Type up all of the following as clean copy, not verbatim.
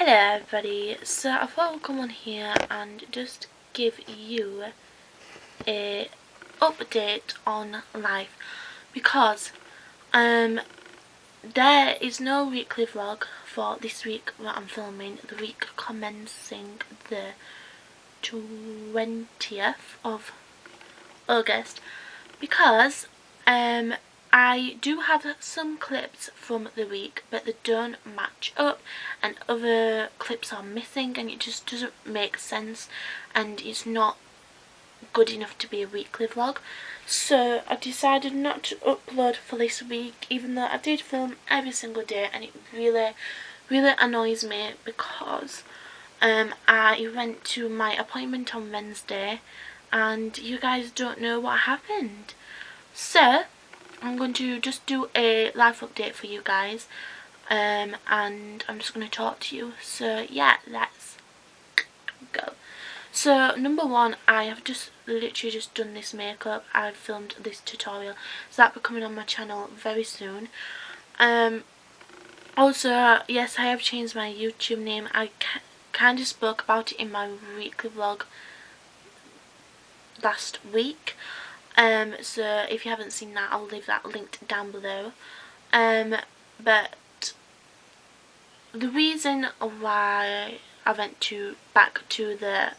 Hello everybody, so I thought I'd come on here and just give you a update on life because there is no weekly vlog for this week that I'm filming, the week commencing the 20th of August, because I do have some clips from the week but they don't match up and other clips are missing and it just doesn't make sense and it's not good enough to be a weekly vlog. So I decided not to upload for this week, even though I did film every single day, and it really annoys me because I went to my appointment on Wednesday and you guys don't know what happened. So I'm going to just do a life update for you guys, and I'm just going to talk to you. So yeah, let's go. So number one, I have just literally just done this makeup. I've filmed this tutorial, so that'll be coming on my channel very soon. Also, yes, I have changed my YouTube name. I kind of spoke about it in my weekly vlog last week. So if you haven't seen that, I'll leave that linked down below. But the reason why I went back to the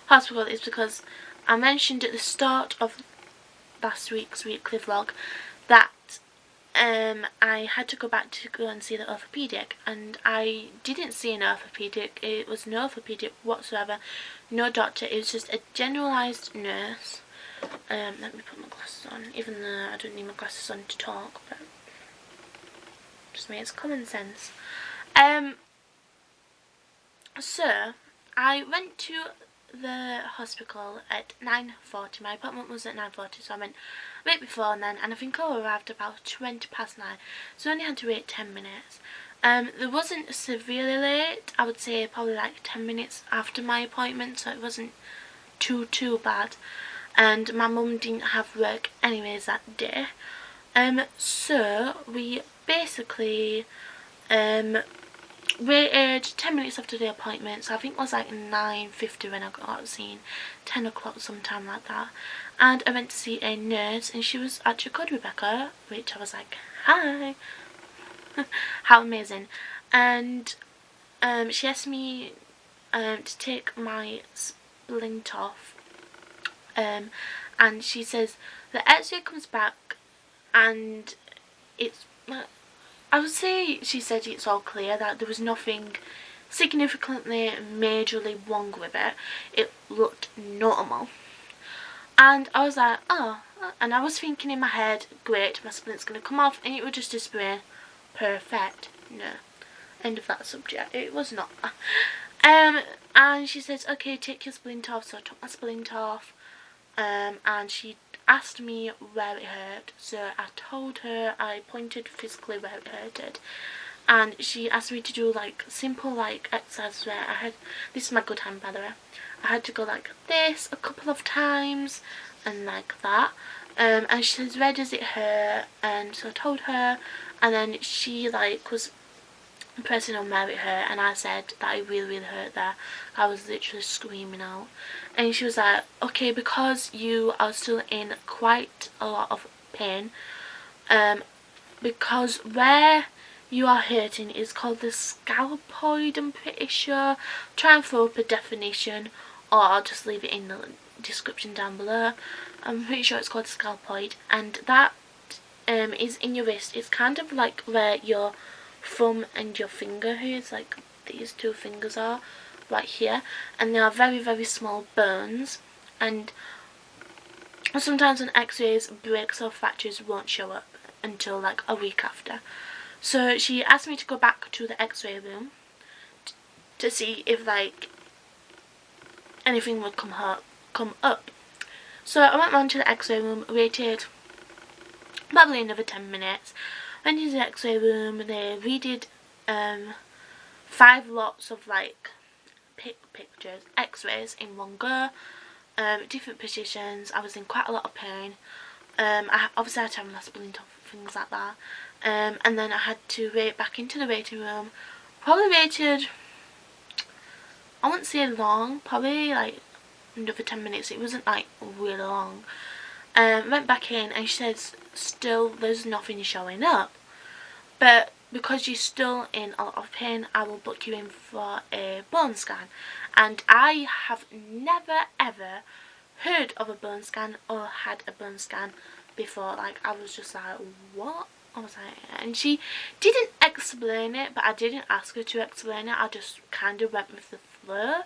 hospital is because I mentioned at the start of last week's weekly vlog that I had to go back to go and see the orthopaedic, and I didn't see an orthopaedic. It was no orthopaedic whatsoever, no doctor. It was just a generalised nurse. Let me put my glasses on, even though I don't need my glasses on to talk, but just makes common sense. So I went to the hospital at 9:40. My appointment was at 9:40, so I went a bit before then, and I think I arrived about 20 past 9, so I only had to wait 10 minutes. It wasn't severely late. I would say probably like 10 minutes after my appointment, so it wasn't too bad. And my mum didn't have work anyways that day. So we basically waited 10 minutes after the appointment, so I think it was like 9:50 when I got seen, 10 o'clock sometime like that, and I went to see a nurse and she was actually called Rebecca, which I was like, hi. How amazing. And she asked me to take my splint off, and she says the x-ray comes back and it's, I would say she said it's all clear, that there was nothing significantly majorly wrong with it. It looked normal. And I was like, oh, and I was thinking in my head, great, my splint's going to come off and it would just disappear. Perfect. No. End of that subject. It was not. And she says, okay, take your splint off. So I took my splint off. And she asked me where it hurt, so I told her, I pointed physically where it hurted, and she asked me to do like simple like exercises where I had, this is my good hand by the way, I had to go like this a couple of times and like that, and she says, where does it hurt? And so I told her, and then she like was pressing on where it hurt, and I said that it really hurt there. I was literally screaming out, and she was like, okay, because you are still in quite a lot of pain, because where you are hurting is called the scalpoid, I'm pretty sure. Try and throw up a definition, or I'll just leave it in the description down below. I'm pretty sure it's called scalpoid, and that is in your wrist. It's kind of like where your thumb and your finger is, like these two fingers are right here, and they are very small bones, and sometimes on x-rays breaks or fractures won't show up until like a week after. So she asked me to go back to the x-ray room to see if like anything would come up. So I went round to the x-ray room, waited probably another 10 minutes. Went into the x-ray room, they redid 5 lots of like pictures, x-rays in one go, different positions. I was in quite a lot of pain. I obviously had to have my splint off, things like that. And then I had to wait back into the waiting room Probably waited, I wouldn't say long, probably like another 10 minutes. It wasn't like really long. Went back in and she says still there's nothing showing up, but because you're still in a lot of pain, I will book you in for a bone scan. And I have never ever heard of a bone scan or had a bone scan before. Like, I was just like, what? I was like, and she didn't explain it, but I didn't ask her to explain it. I just kind of went with the flow.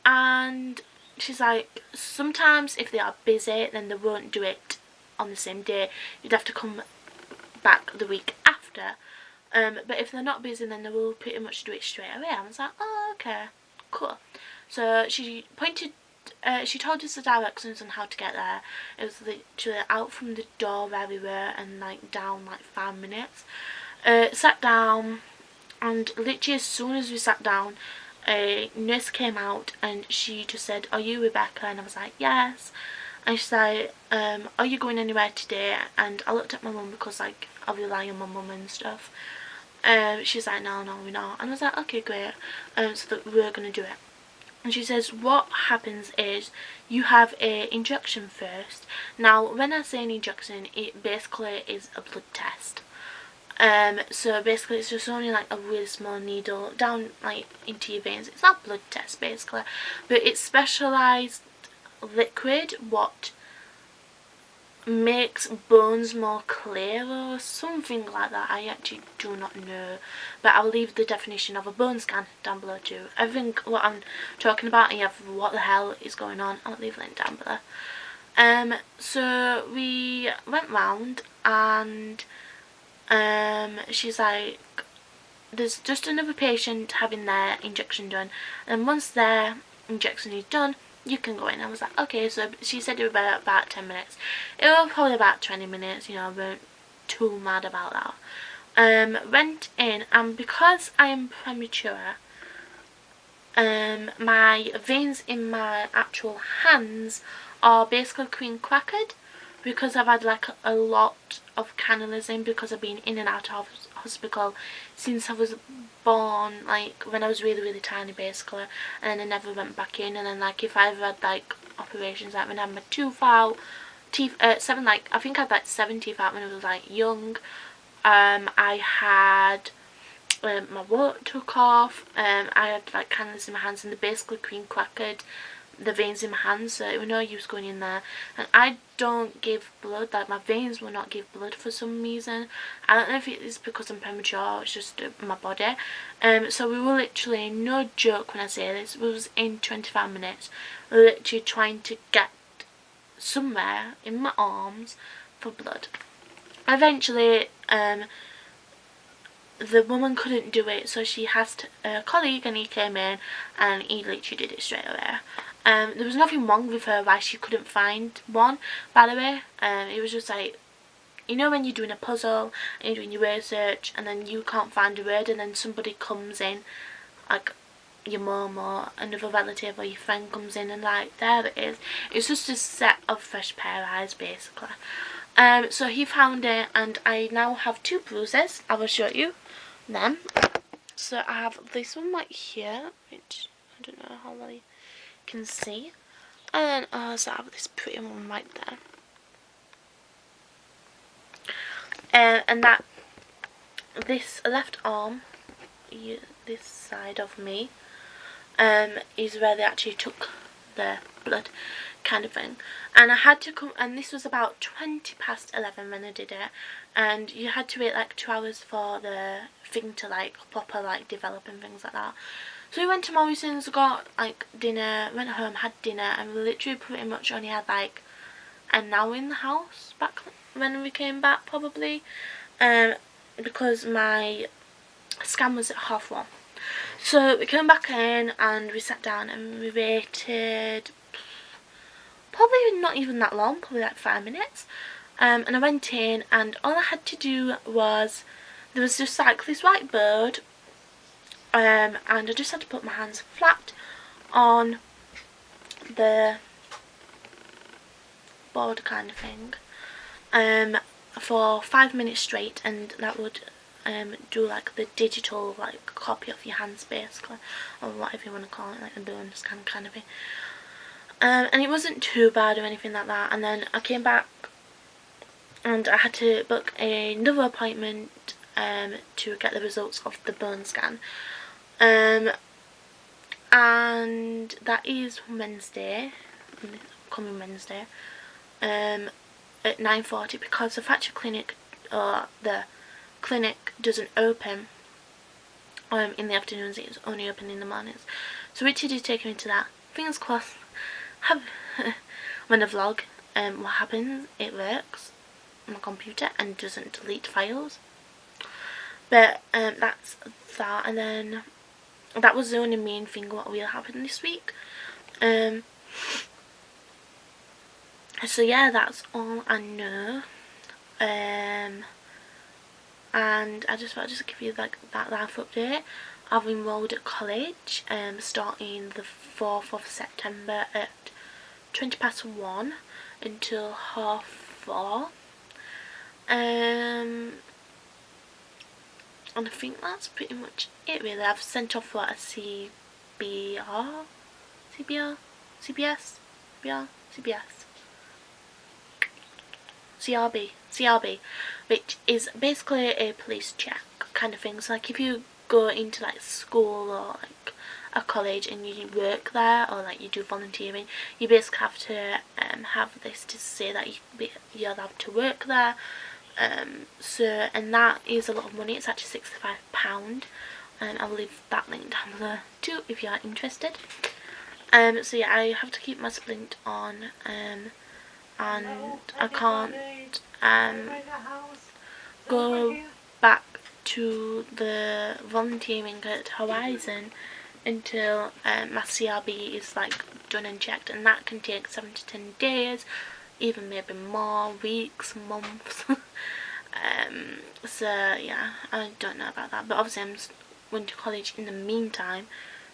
And she's like, sometimes if they are busy, then they won't do it on the same day. You'd have to come back the week after. But if they're not busy, then they will pretty much do it straight away. I was like, oh, okay, cool. So she she told us the directions on how to get there. It was literally out from the door where we were and like down like 5 minutes. Sat down, and literally as soon as we sat down, a nurse came out and she just said, are you Rebecca? And I was like, yes. And she's like, are you going anywhere today? And I looked at my mum because like I rely on my mum and stuff. She's like, no, we're not. And I was like, okay, great. So that we're gonna do it. And she says what happens is you have a injection first. Now when I say an injection, it basically is a blood test. So basically it's just only like a really small needle down like into your veins. It's not a blood test basically, but it's specialised liquid what makes bones more clear or something like that. I actually do not know, but I'll leave the definition of a bone scan down below too. Everything what I'm talking about and you have what the hell is going on, I'll leave a link down below. So we went round and she's like, there's just another patient having their injection done, and once their injection is done you can go in. I was like, okay. So she said it was about 10 minutes. It was probably about 20 minutes, you know, I weren't too mad about that. Went in, and because I am premature, my veins in my actual hands are basically cream crackered because I've had like a lot of cannulas in, because I've been in and out of hospital since I was born, like when I was really tiny basically, and then I never went back in. And then like if I ever had like operations, like when I had my tooth out, seven, like I think I had like 7 teeth out when I was like young. I had my wart took off. I had like cannulas in my hands and they basically cream crackered the veins in my hands, so it was no use going in there. And I don't give blood, like my veins will not give blood for some reason. I don't know if it's because I'm premature or it's just my body. So we were literally, no joke when I say this, we was in 25 minutes literally trying to get somewhere in my arms for blood. Eventually the woman couldn't do it, so she asked a colleague and he came in and he literally did it straight away. There was nothing wrong with her why she couldn't find one, by the way. It was just like, you know when you're doing a puzzle and you're doing your research and then you can't find a word and then somebody comes in, like your mum or another relative or your friend comes in and like, there it is. It's just a set of fresh pair of eyes basically. So he found it and I now have 2 bruises. I will show you them. So I have this one right here, which I don't know how well you can see, and then I also have this pretty one right there. And that this left arm, this side of me, is where they actually took the blood, kind of thing. And I had to come, and this was about 20 past 11 when I did it, and you had to wait like 2 hours for the thing to like proper like develop and things like that. So we went to Morrison's, got like dinner, went home, had dinner, and we literally pretty much only had like an hour in the house back when we came back probably, because my scan was at 1:30. So we came back in and we sat down and we waited probably not even that long, probably like 5 minutes. And I went in and all I had to do was, there was just like this white board, and I just had to put my hands flat on the board kind of thing, for 5 minutes straight, and that would do like the digital like copy of your hands basically, or whatever you want to call it, like the burn scan kind of thing. And it wasn't too bad or anything like that. And then I came back and I had to book another appointment to get the results of the burn scan. And that is Wednesday, coming Wednesday, at 9:40, because the fracture clinic, the clinic doesn't open in the afternoons, it's only open in the mornings. So Richard is taking me to that. Fingers crossed. When I vlog what happens, it works on my computer and doesn't delete files. But that's that, and then that was the only main thing what will happen this week. So yeah, that's all I know. And I just thought I'd just give you like that life update. I've enrolled at college starting the 4th of September at 1:20 until 4:30. And I think that's pretty much it really. I've sent off for a CBS, CRB, which is basically a police check kind of thing. So like if you go into like school or like a college and you work there, or like you do volunteering, you basically have to have this to say that you're allowed to work there. And that is a lot of money. It's actually £65, and I'll leave that link down below too if you are interested. So yeah, I have to keep my splint on, and I can't go back to the volunteering at Horizon until my CRB is like done and checked, and that can take 7 to 10 days, even maybe more, weeks, months. So yeah, I don't know about that, but obviously I'm going to college in the meantime.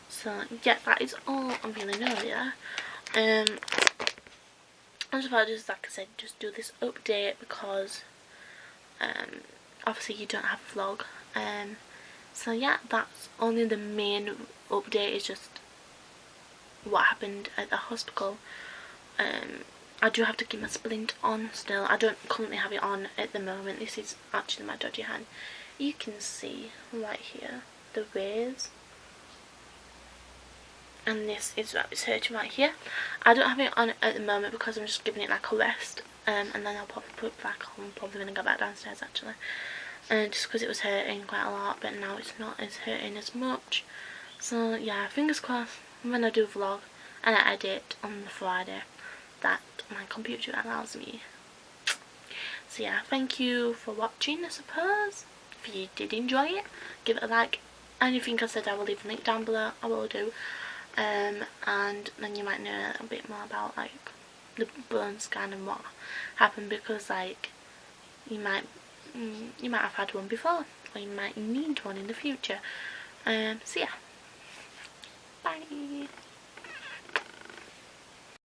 So yeah, that is all I really know there. I just thought, just like I said, just do this update because obviously you don't have a vlog. So yeah, that's only the main update, is just what happened at the hospital. I do have to keep my splint on still. I don't currently have it on at the moment. This is actually my dodgy hand. You can see right here the waves, and this is it's hurting right here. I don't have it on at the moment because I'm just giving it like a rest, and then I'll probably put it back on. I'm probably going to go back downstairs actually, just because it was hurting quite a lot, but now it's not as hurting as much. So yeah, fingers crossed when I do a vlog and I edit on the Friday that my computer allows me. So yeah, thank you for watching. I suppose if you did enjoy it, give it a like. Anything I said I will leave a link down below, I will do. And then you might know a bit more about like the burn scan and what happened, because like you might have had one before, or you might need one in the future. So yeah, bye.